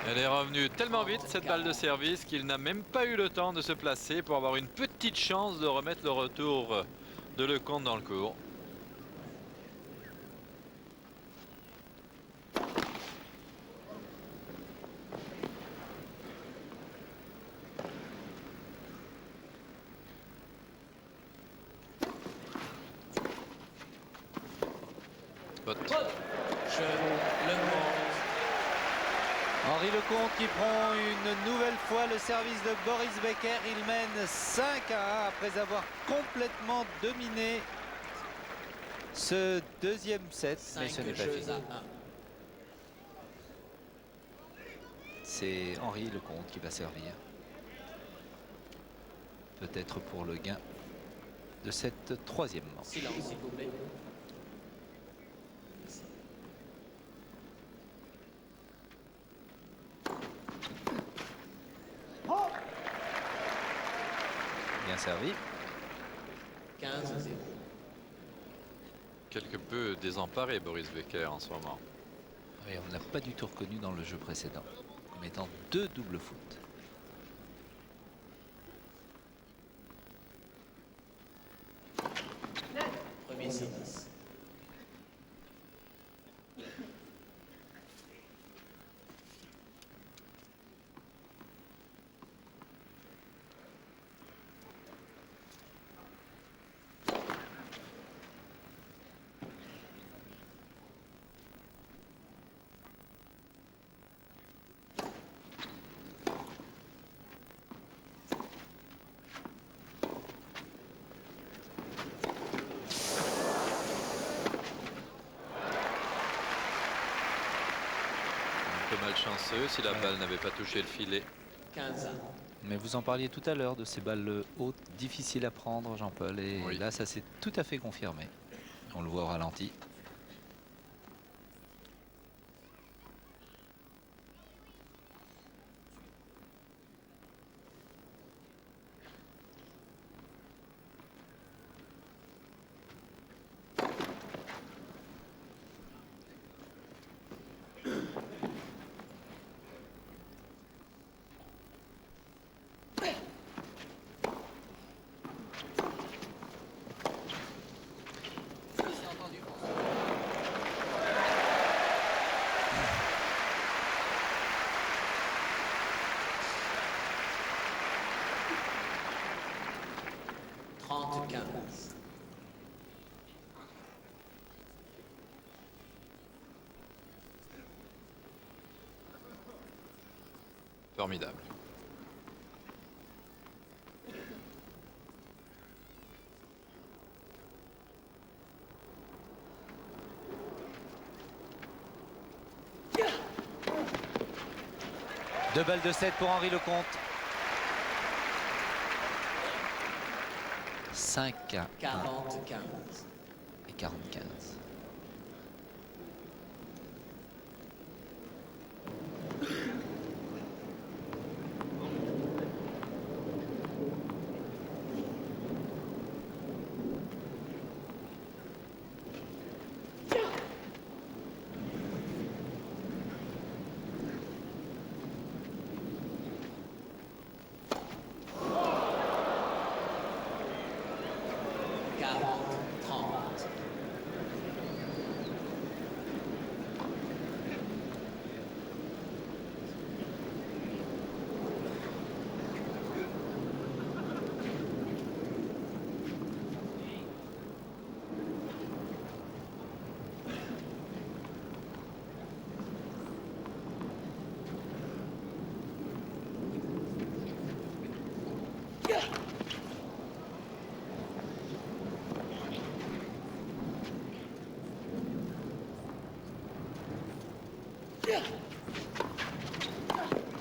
Elle est revenue tellement vite, cette balle de service, qu'il n'a même pas eu le temps de se placer pour avoir une petite chance de remettre le retour de Lecomte dans le court. Henri Lecomte qui prend une nouvelle fois le service de Boris Becker. Il mène 5-1 après avoir complètement dominé ce deuxième set, mais ce n'est pas fini. C'est Henri Lecomte qui va servir. Peut-être pour le gain de cette troisième manche. Silence, s'il vous plaît. Bien servi. 15-0. Quelque peu désemparé, Boris Becker, en ce moment. Oui, on ne l'a pas du tout reconnu dans le jeu précédent, comme étant deux doubles foot. Premier service. Un peu malchanceux si la balle n'avait pas touché le filet. 15-1. Mais vous en parliez tout à l'heure de ces balles hautes, difficiles à prendre, Jean-Paul, et Oui. là, ça s'est tout à fait confirmé. On le voit au ralenti. Formidable. Deux balles de 7 pour Henri Lecomte. 5-1 40-15. et 45.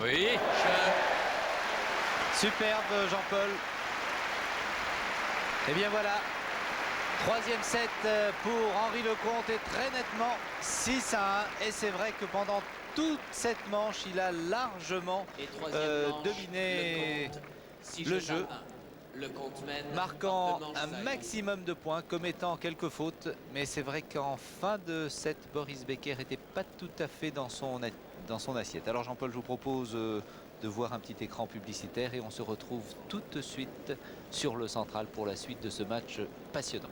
Oui. Superbe, Jean-Paul. Et bien voilà, troisième set pour Henri Lecomte et très nettement 6-1. Et c'est vrai que pendant toute cette manche, il a largement Et troisième manche, dominé Lecomte, 6 le jeux à jeu. 1. Le compte mène. marquant Par un manche maximum de points, commettant quelques fautes. Mais c'est vrai qu'en fin de set, Boris Becker n'était pas tout à fait dans son assiette. Alors Jean-Paul, je vous propose de voir un petit écran publicitaire et on se retrouve tout de suite sur le central pour la suite de ce match passionnant.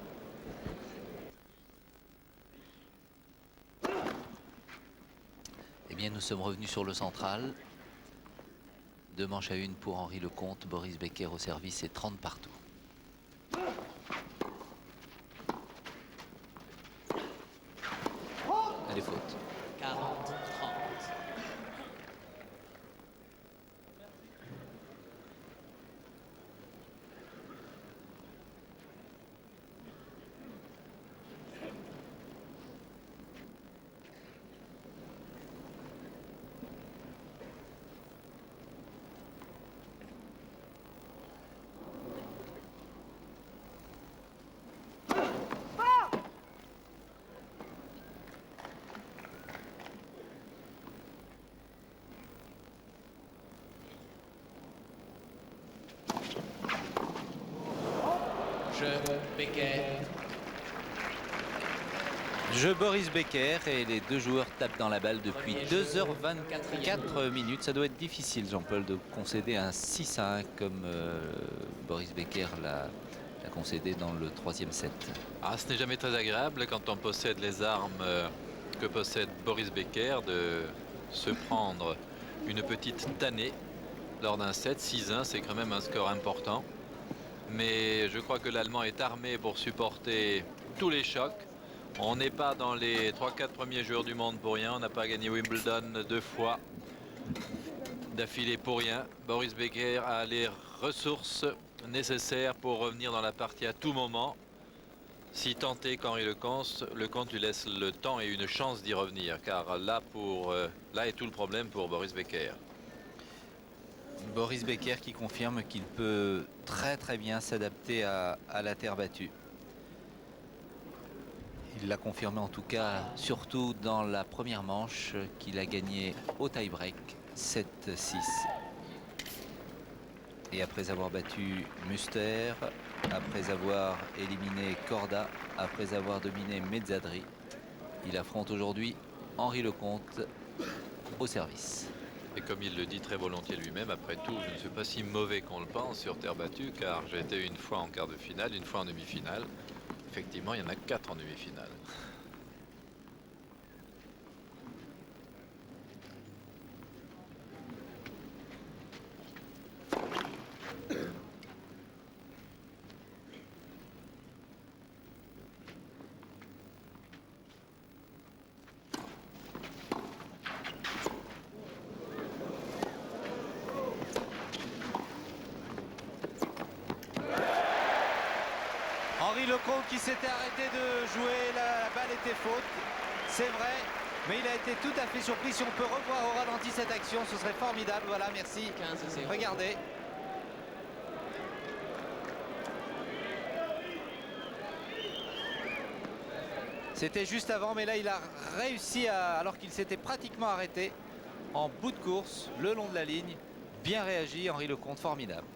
Eh bien, nous sommes revenus sur le central. 2 manches à 1 pour Henri Lecomte, Boris Becker au service et 30 partout. Allez, faute. 40, 30. Jeu Becker. Jeu Boris Becker et les deux joueurs tapent dans la balle depuis 2h24 minutes. Ça doit être difficile, Jean-Paul, de concéder un 6-1 comme Boris Becker l'a concédé dans le 3e set. Ah, ce n'est jamais très agréable quand on possède les armes que possède Boris Becker de se prendre une petite tannée lors d'un set. 6-1, c'est quand même un score important. Mais je crois que l'Allemand est armé pour supporter tous les chocs. On n'est pas dans les 3-4 premiers joueurs du monde pour rien. On n'a pas gagné Wimbledon 2 fois d'affilée pour rien. Boris Becker a les ressources nécessaires pour revenir dans la partie à tout moment. Si tant est qu'Henri Lecomte lui laisse le temps et une chance d'y revenir. Car là est tout le problème pour Boris Becker. Boris Becker qui confirme qu'il peut très bien s'adapter à la terre battue. Il l'a confirmé en tout cas, surtout dans la première manche qu'il a gagné au tie-break 7-6. Et après avoir battu Muster, après avoir éliminé Corda, après avoir dominé Mezzadri, il affronte aujourd'hui Henri Lecomte au service. Et comme il le dit très volontiers lui-même, après tout, je ne suis pas si mauvais qu'on le pense sur terre battue, car j'ai été une fois en quart de finale, une fois en demi-finale. Effectivement, il y en a 4 en demi-finale. Henri Lecomte qui s'était arrêté de jouer, la balle était faute, c'est vrai, mais il a été tout à fait surpris. Si on peut revoir au ralenti cette action, ce serait formidable. Voilà, merci. 15-0. Regardez. C'était juste avant, mais là il a réussi alors qu'il s'était pratiquement arrêté en bout de course, le long de la ligne. Bien réagi, Henri Lecomte, formidable.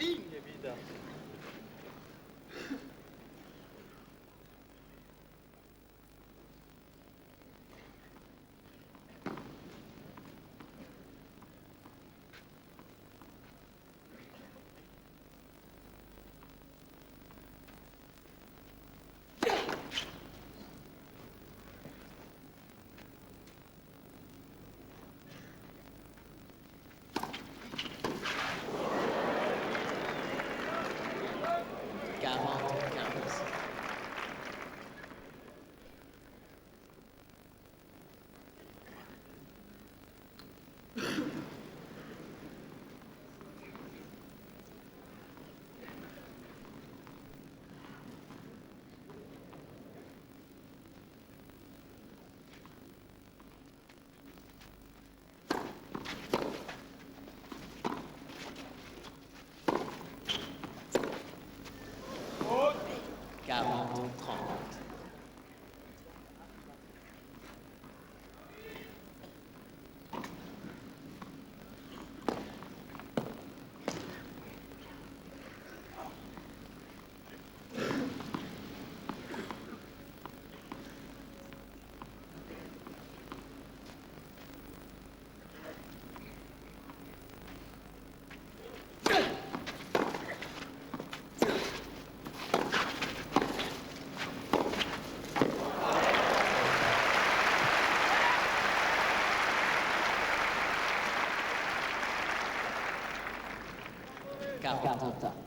Ligne, vida. 40.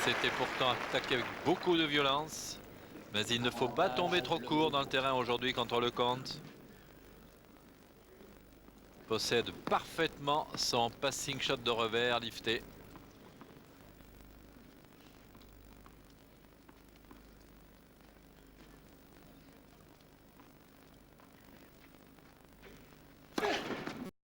C'était pourtant attaqué avec beaucoup de violence, mais il ne faut pas tomber trop court dans le terrain aujourd'hui contre Lecomte. Possède parfaitement son passing shot de revers lifté.